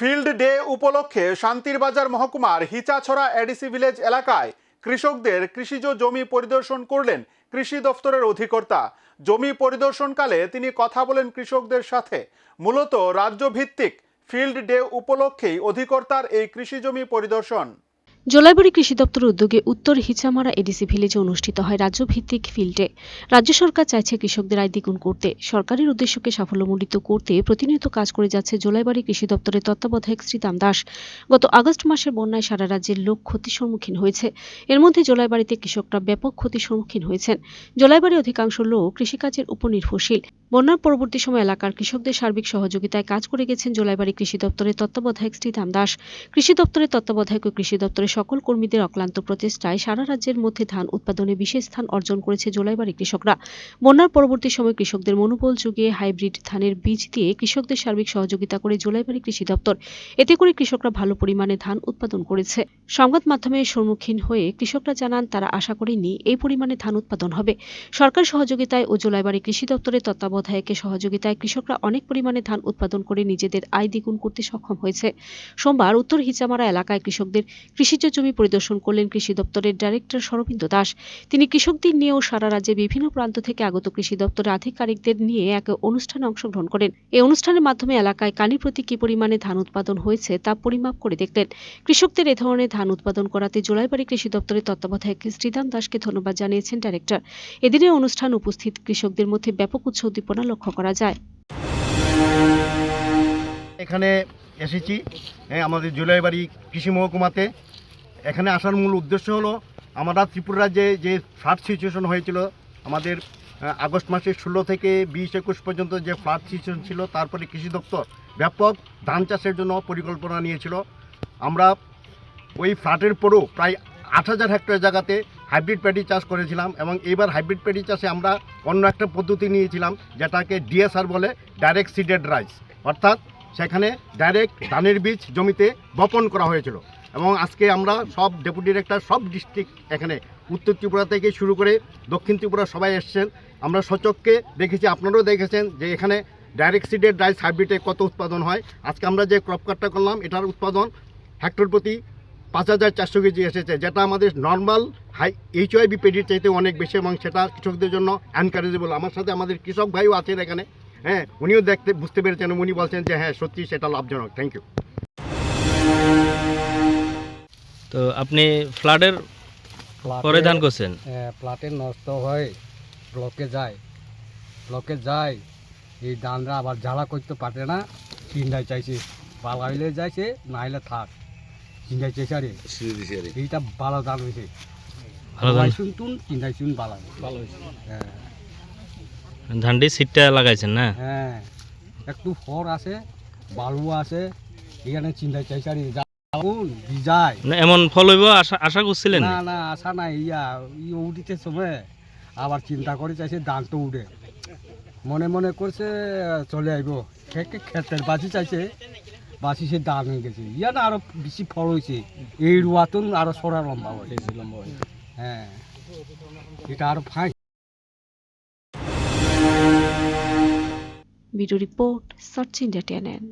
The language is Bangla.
ফিল্ড ডে উপলক্ষে শান্তিরবাজার মহকুমার হিচাছড়া এডিসি ভিলেজ এলাকায় কৃষকদের কৃষিজ জমি পরিদর্শন করলেন কৃষি দফতরের অধিকর্তা। জমি পরিদর্শনকালে তিনি কথা বলেন কৃষকদের সাথে। মূলত রাজ্যভিত্তিক ফিল্ড ডে উপলক্ষেই অধিকর্তার এই কৃষি জমি পরিদর্শন। জোলাইবাড়ি কৃষি দপ্তরের উদ্যোগে উত্তর হিচামারা এডিসি ভিলেজে অনুষ্ঠিত হয় রাজ্যভিত্তিক ফিল্ড ডে। রাজ্য সরকার চাইছে কৃষকদের আয় দ্বিগুণ করতে। সরকারের উদ্দেশ্যকে সাফল্যমণ্ডিত করতে প্রতিনিয়ত কাজ করে যাচ্ছে জোলাইবাড়ি কৃষি দপ্তরের তত্ত্বাবধায়ক শ্রীদাম দাস। গত আগস্ট মাসের বন্যায় সারা রাজ্যের লোক ক্ষতির সম্মুখীন হয়েছে। এর মধ্যে জোলাইবাড়িতে কৃষকরা ব্যাপক ক্ষতির সম্মুখীন হয়েছেন। জোলাইবাড়ি অধিকাংশ লোক কৃষিকাজের উপর নির্ভরশীল। বন্যার পরবর্তী সময় এলাকার কৃষকদের সার্বিক সহযোগিতায় কাজ করে গেছেন জোলাইবাড়ি কৃষি দপ্তরের তত্ত্বাবধায়ক শ্রীদাম দাস। কৃষি দপ্তরের তত্ত্বাবধায়ক ও কৃষি দপ্তরের সকল কর্মীদের অক্লান্ত প্রচেষ্টায় সারা রাজ্যের মধ্যে ধান উৎপাদনে বিশেষ স্থান অর্জন করেছে জোলাইবাড়ি কৃষকরা। বন্যার পরবর্তী সময় কৃষকদের মনোবল জুগিয়ে হাইব্রিড ধানের বীজ দিয়ে কৃষকদের সার্বিক সহযোগিতা করে জোলাইবাড়ি কৃষি দপ্তর। এতে করে কৃষকরা ভালো পরিমাণে ধান উৎপাদন করেছে। সংবাদ মাধ্যমের সম্মুখীন হয়ে কৃষকরা জানান তারা আশা করেননি এই পরিমাণে ধান উৎপাদন হবে। সরকার সহযোগিতায় ও জোলাইবাড়ি কৃষি দপ্তরের তত্ত্বাবধায়কের সহযোগিতায় কৃষকরা অনেক পরিমাণে ধান উৎপাদন করে নিজেদের আয় দ্বিগুণ করতে সক্ষম হয়েছে। সোমবার উত্তর হিচামারা এলাকায় কৃষকদের কৃষিজ জমি পরিদর্শন করলেন কৃষি দপ্তরের ডাইরেক্টর সরবিন্দ দাস। তিনি কৃষকদের নিয়েও সারা রাজ্যে বিভিন্ন প্রান্ত থেকে আগত কৃষি দপ্তরের আধিকারিকদের নিয়ে এক অনুষ্ঠানে অংশগ্রহণ করেন। এই অনুষ্ঠানের মাধ্যমে এলাকায় কানি প্রতি কি পরিমাণে ধান উৎপাদন হয়েছে তা পরিমাপ করে দেখলেন। কৃষকদের এ ধরনের ধান উৎপাদন করাতে জোলাইবাড়ি কৃষি দপ্তরের তত্ত্বাবধায়ক শ্রীদাম দাসকে ধন্যবাদ জানিয়েছেন ডাইরেক্টর। এদিনের অনুষ্ঠান উপস্থিত কৃষকদের মধ্যে ব্যাপক উৎসাহ উদ্দীপনা লক্ষ্য করা যায়। এখানে এসেছি আমাদের জোলাইবাড়ি কৃষি মহকুমাতে। এখানে আসার মূল উদ্দেশ্য হলো আমরা ত্রিপুরা রাজ্যে যে ফ্লাড সিচুয়েশন হয়েছিল আমাদের আগস্ট মাসের 16 থেকে 20-21 পর্যন্ত যে ফ্লাড সিচুয়েশন ছিল, তারপরে কৃষি দপ্তর ব্যাপক ধান চাষের জন্য পরিকল্পনা নিয়েছিল। আমরা ওই ফ্লাডের পরেও প্রায় 8,000 হেক্টর জায়গাতে হাইব্রিড প্যাডি চাষ করেছিলাম এবং এবার হাইব্রিড প্যাডি চাষে আমরা অন্য একটা পদ্ধতি নিয়েছিলাম যেটাকে ডিএসআর বলে, ডাইরেক্ট সিডেড রাইস, অর্থাৎ সেখানে ডাইরেক্ট ধানের বীজ জমিতে বপন করা হয়েছিল। এবং আজকে আমরা সব ডেপুটি ডিরেক্টর সব ডিস্ট্রিক্ট এখানে উত্তর ত্রিপুরা থেকে শুরু করে দক্ষিণ ত্রিপুরা সবাই এসছেন। আমরা সচক্ষে দেখেছি, আপনারাও দেখেছেন যে এখানে ডাইরেক্ট সিডেড রাইস হাইব্রিডে কত উৎপাদন হয়। আজকে আমরা যে ক্রপ কাটটা করলাম এটার উৎপাদন হেক্টর প্রতি 5,400 কেজি এসেছে, যেটা আমাদের নর্মাল HYB পেডির চাইতে অনেক বেশি এবং সেটা কৃষকদের জন্য এনকারেজেবল। আমার সাথে আমাদের কৃষক ভাইও আছেন এখানে, উনিও বুঝতে পেরেছেন, উনি বলছেন যে হ্যাঁ সত্যি সেটা লাভজনক। Thank you. তো আপনি ফ্লাডের পরে ধান করছেন? ফ্লাডে নষ্ট হয়, ব্লকে যায় এই ধানরা আবার জ্বালা করতে পারে না, চিন্তায় চাইছে বালা হইলে যাইছে, না হইলে থাক চিন্তায় চাইছে। আরে এইটা ভালো ধান হয়েছে, শুনতুন চিন্তায় শুন ভালো হয়েছে। ধানটি সিটটা লাগাইছেন না? হ্যাঁ, একটু ফর আছে, বালু আছে, এখানে চিন্তায় চাইছে। আরে যায় না এমন ফল হইব আশা করছিলেন? না না, আশা নাই। উঠিতে সময় আবার চিন্তা করে চাইছে ধান তো উঠে, মনে মনে করছে চলে আইব, ক্ষেতের বাঁচি চাইছে, বাঁচি সে ধান হয়ে গেছে। না আরো বেশি ফল হয়েছে, এই রুয়াতুন আরো সরা লম্বা হয়েছে। হ্যাঁ, এটা আরো ফাঁক। Video report search India TNN।